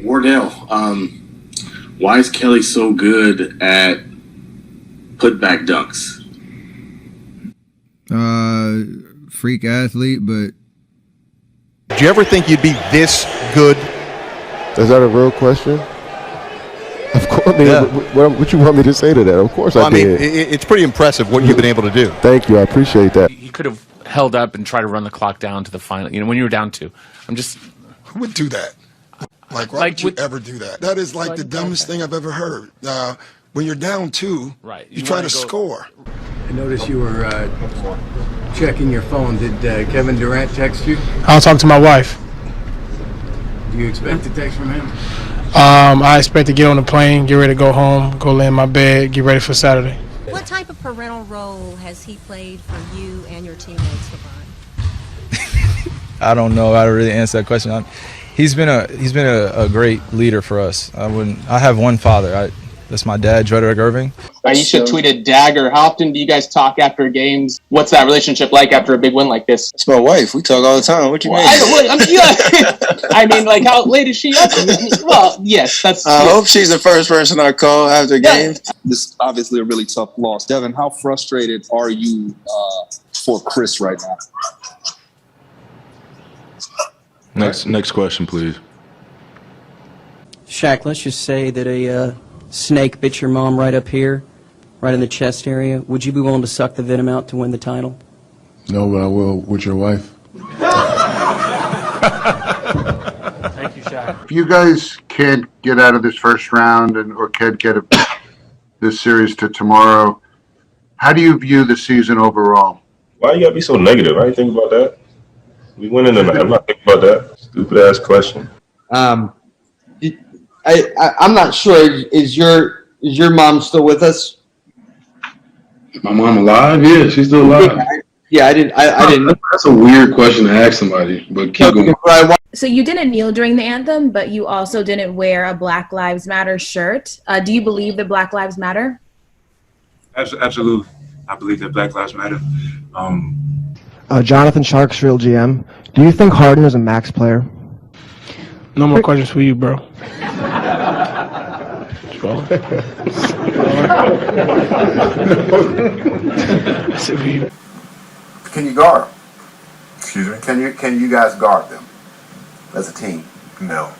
Wardell, why is Kelly so good at putback dunks? Freak athlete, but. Did you ever think you'd be this good? Is that a real question? Of course. I mean, yeah. What you want me to say to that? Of course I did. It's pretty impressive what you've been able to do. Thank you. I appreciate that. You could have held up and tried to run the clock down to the final. You know, when you were down 2. Who would do that? Like, why would you ever do that? That is like the dumbest thing I've ever heard. When you're down 2, right, you try to score. I noticed you were checking your phone. Did Kevin Durant text you? I'll talk to my wife. Do you expect a text from him? I expect to get on the plane, get ready to go home, go lay in my bed, get ready for Saturday. What type of parental role has he played for you and your teammates, LeBron? I don't know how to really answer that question. He's been a great leader for us. I have one father. That's my dad, Drederick Irving. Aisha tweeted Dagger. How often do you guys talk after games? What's that relationship like after a big win like this? It's my wife. We talk all the time. What you mean? I mean, like, how late is she up? Well, yes, that's. I hope she's the first person I call after games. This is obviously a really tough loss. Devin, how frustrated are you for Chris right now? Next question, please. Shaq, let's just say that a snake bit your mom right up here, right in the chest area. Would you be willing to suck the venom out to win the title? No, but I will with your wife. Thank you, Shaq. If you guys can't get out of this first round or can't get this series to tomorrow, how do you view the season overall? Why you gotta be so negative? I didn't think about that. We went in tonight. I'm not thinking about that. Stupid ass question. I'm not sure. Is your mom still with us? My mom alive? Yeah, she's still alive. Yeah, I didn't. That's a weird question to ask somebody, but keep going. So you didn't kneel during the anthem, but you also didn't wear a Black Lives Matter shirt. Do you believe that Black Lives Matter? Absolutely. I believe that Black Lives Matter. Jonathan Sharks, real GM. Do you think Harden is a max player? No more questions for you, bro. Can you guard? Excuse me. Can you guys guard them as a team? No.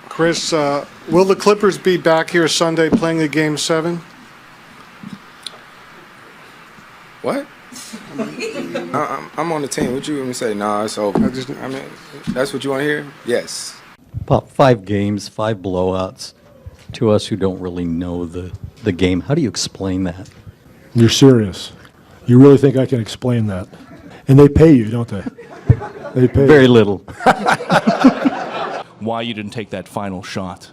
Chris, will the Clippers be back here Sunday playing the Game 7? What? I'm on the team. What you want me to say? Nah, it's over. I mean, that's what you want to hear? Yes. About 5 games, 5 blowouts. To us who don't really know the game, how do you explain that? You're serious. You really think I can explain that? And they pay you, don't they? They pay very you. little. Why you didn't take that final shot?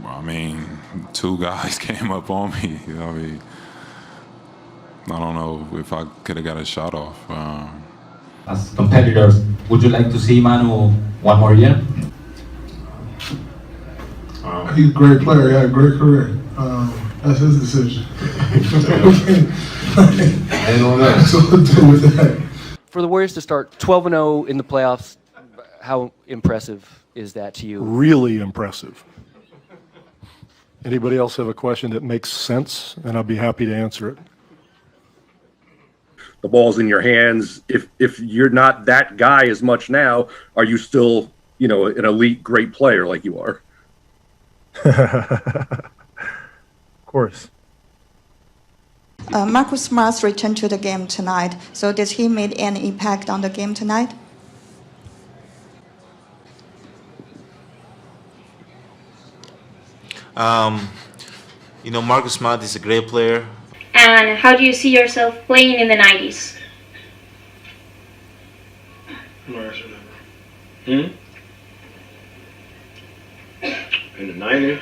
I mean, 2 guys came up on me. You know, I mean, I don't know if I could have got a shot off. As competitors, would you like to see Manu one more year? He's a great player. He had a great career. That's his decision. And on that. So we'll do with that. For the Warriors to start 12-0 in the playoffs, how impressive is that to you? Really impressive. Anybody else have a question that makes sense? And I'll be happy to answer it. The ball's in your hands. If you're not that guy as much now, are you still, an elite great player like you are? Of course. Marcus Smart returned to the game tonight. So did he make any impact on the game tonight? Marcus Smart is a great player. And how do you see yourself playing in the 90s? In the 90s?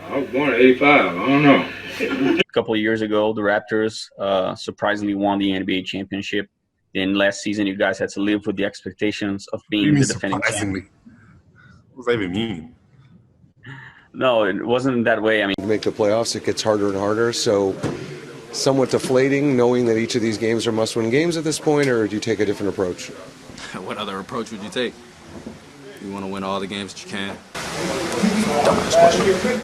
I was born in 85. I don't know. A couple of years ago, the Raptors surprisingly won the NBA championship. Then last season, you guys had to live with the expectations of being the defending champion. What does that even mean? No, it wasn't that way. I mean, to make the playoffs, it gets harder and harder. So somewhat deflating knowing that each of these games are must-win games at this point, or do you take a different approach? What other approach would you take? You want to win all the games that you can.